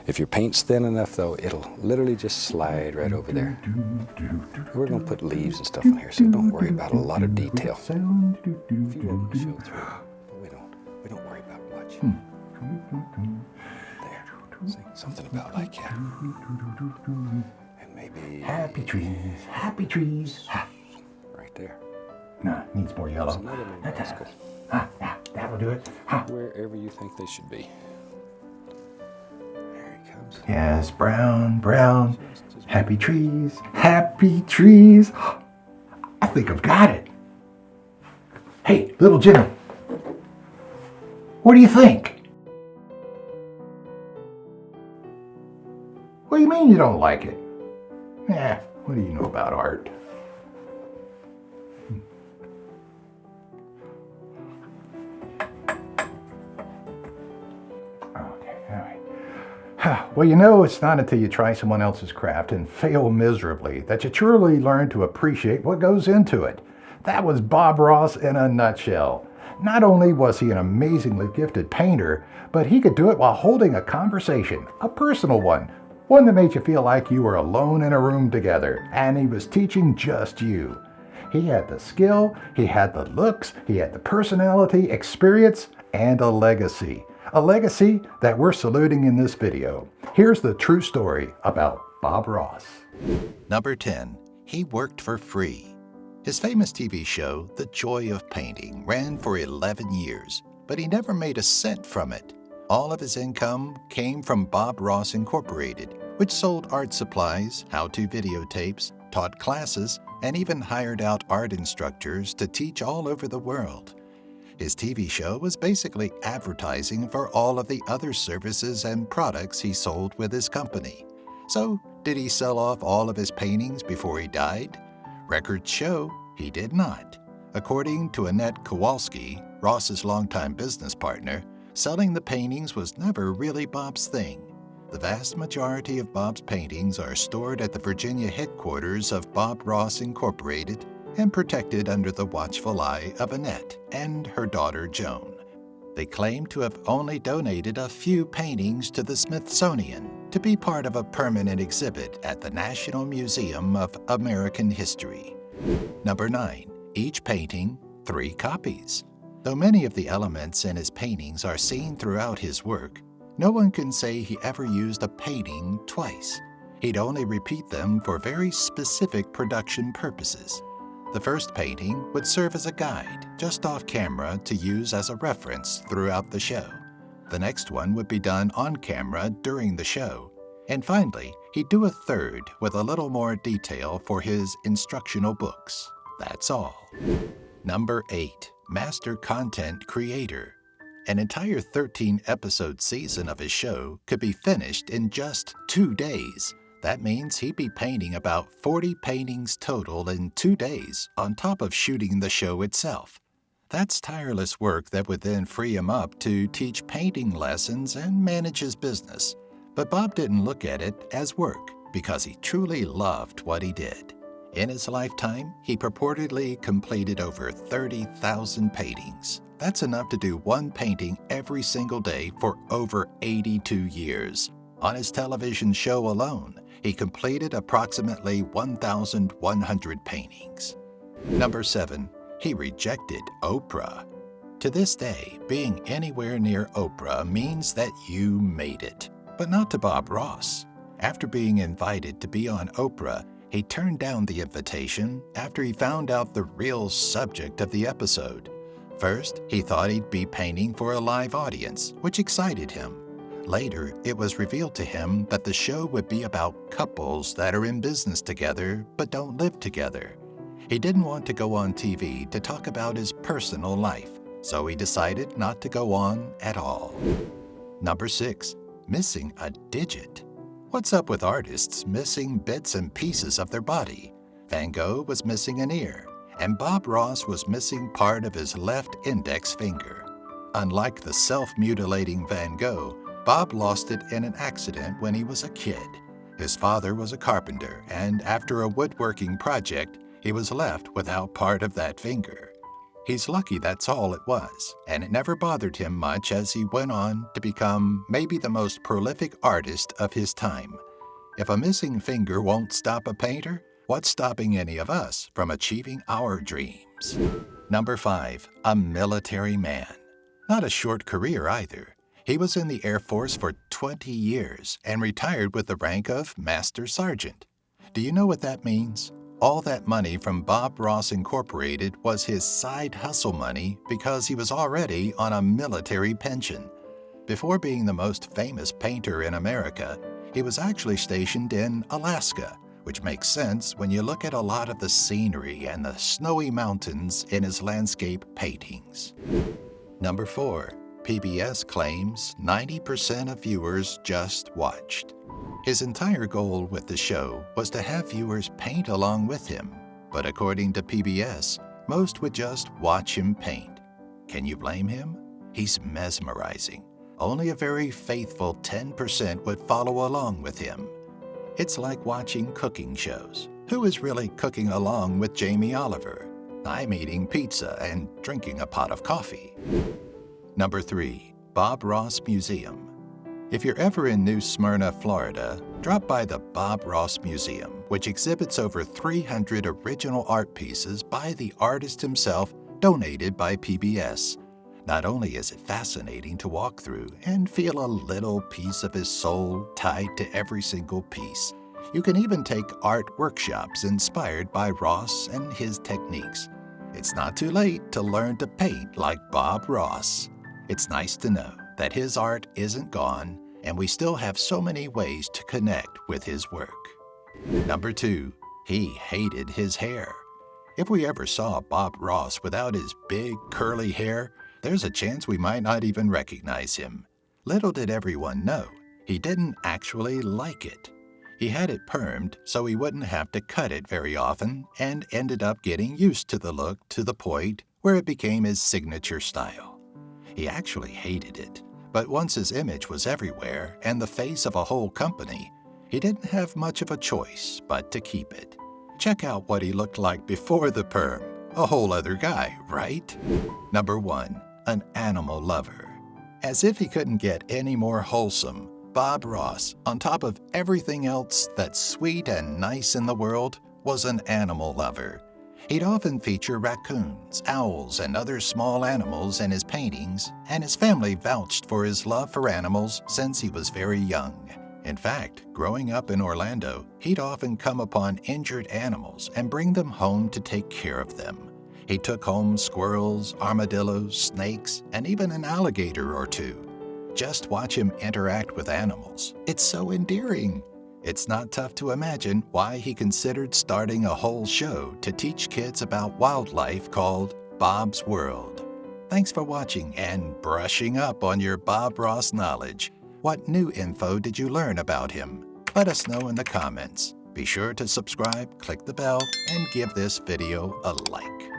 If your paint's thin enough, though, it'll literally just slide right over there. We're going to put leaves and stuff in here, so don't worry about a lot of detail. A few of them will show through, but we don't worry about much. There. See, something about like, yeah. And maybe... Happy trees, happy trees. Right there. No, needs more yellow. There's another little rascal. Yeah, that'll do it. Wherever you think they should be. There he comes. Yes, brown, brown. Happy trees, happy trees. I think I've got it. Hey, little Jimmy. What do you think? What do you mean you don't like it? What do you know about art? Well, you know, it's not until you try someone else's craft and fail miserably that you truly learn to appreciate what goes into it. That was Bob Ross in a nutshell. Not only was he an amazingly gifted painter, but he could do it while holding a conversation, a personal one that made you feel like you were alone in a room together, and he was teaching just you. He had the skill, he had the looks, he had the personality, experience, and a legacy. A legacy that we're saluting in this video. Here's the true story about Bob Ross. Number 10. He worked for free. His famous TV show, The Joy of Painting, ran for 11 years, but he never made a cent from it. All of his income came from Bob Ross Incorporated, which sold art supplies, how-to videotapes, taught classes, and even hired out art instructors to teach all over the world. His TV show was basically advertising for all of the other services and products he sold with his company. So, did he sell off all of his paintings before he died? Records show he did not. According to Annette Kowalski, Ross's longtime business partner, selling the paintings was never really Bob's thing. The vast majority of Bob's paintings are stored at the Virginia headquarters of Bob Ross Incorporated and protected under the watchful eye of Annette and her daughter Joan. They claim to have only donated a few paintings to the Smithsonian to be part of a permanent exhibit at the National Museum of American History. Number 9. Each painting, 3 copies. Though many of the elements in his paintings are seen throughout his work, no one can say he ever used a painting twice. He'd only repeat them for very specific production purposes. The first painting would serve as a guide, just off camera to use as a reference throughout the show. The next one would be done on camera during the show. And finally, he'd do a third with a little more detail for his instructional books. That's all. Number 8. Master Content Creator. An entire 13-episode season of his show could be finished in just 2 days. That means he'd be painting about 40 paintings total in 2 days, on top of shooting the show itself. That's tireless work that would then free him up to teach painting lessons and manage his business. But Bob didn't look at it as work because he truly loved what he did. In his lifetime, he purportedly completed over 30,000 paintings. That's enough to do one painting every single day for over 82 years. On his television show alone, he completed approximately 1,100 paintings. Number 7. He rejected Oprah. To this day, being anywhere near Oprah means that you made it. But not to Bob Ross. After being invited to be on Oprah, he turned down the invitation after he found out the real subject of the episode. First, he thought he'd be painting for a live audience, which excited him. Later, it was revealed to him that the show would be about couples that are in business together but don't live together. He didn't want to go on TV to talk about his personal life, so he decided not to go on at all. Number 6. Missing a digit. What's up with artists missing bits and pieces of their body? Van Gogh was missing an ear, and Bob Ross was missing part of his left index finger. Unlike the self-mutilating Van Gogh, Bob lost it in an accident when he was a kid. His father was a carpenter, and after a woodworking project, he was left without part of that finger. He's lucky that's all it was, and it never bothered him much as he went on to become maybe the most prolific artist of his time. If a missing finger won't stop a painter, what's stopping any of us from achieving our dreams? Number 5, a military man. Not a short career either. He was in the Air Force for 20 years and retired with the rank of Master Sergeant. Do you know what that means? All that money from Bob Ross Incorporated was his side hustle money because he was already on a military pension. Before being the most famous painter in America, he was actually stationed in Alaska, which makes sense when you look at a lot of the scenery and the snowy mountains in his landscape paintings. Number 4, PBS claims 90% of viewers just watched. His entire goal with the show was to have viewers paint along with him, but according to PBS, most would just watch him paint. Can you blame him? He's mesmerizing. Only a very faithful 10% would follow along with him. It's like watching cooking shows. Who is really cooking along with Jamie Oliver? I'm eating pizza and drinking a pot of coffee. Number 3, Bob Ross Museum. If you're ever in New Smyrna, Florida, drop by the Bob Ross Museum, which exhibits over 300 original art pieces by the artist himself, donated by PBS. Not only is it fascinating to walk through and feel a little piece of his soul tied to every single piece, you can even take art workshops inspired by Ross and his techniques. It's not too late to learn to paint like Bob Ross. It's nice to know that his art isn't gone, and we still have so many ways to connect with his work. Number 2, he hated his hair. If we ever saw Bob Ross without his big curly hair, there's a chance we might not even recognize him. Little did everyone know, he didn't actually like it. He had it permed so he wouldn't have to cut it very often and ended up getting used to the look to the point where it became his signature style. He actually hated it, but once his image was everywhere and the face of a whole company, he didn't have much of a choice but to keep it. Check out what he looked like before the perm. A whole other guy, right? Number 1, an animal lover. As if he couldn't get any more wholesome, Bob Ross, on top of everything else that's sweet and nice in the world, was an animal lover. He'd often feature raccoons, owls, and other small animals in his paintings, and his family vouched for his love for animals since he was very young. In fact, growing up in Orlando, he'd often come upon injured animals and bring them home to take care of them. He took home squirrels, armadillos, snakes, and even an alligator or two. Just watch him interact with animals. It's so endearing. It's not tough to imagine why he considered starting a whole show to teach kids about wildlife called Bob's World. Thanks for watching and brushing up on your Bob Ross knowledge. What new info did you learn about him? Let us know in the comments. Be sure to subscribe, click the bell, and give this video a like.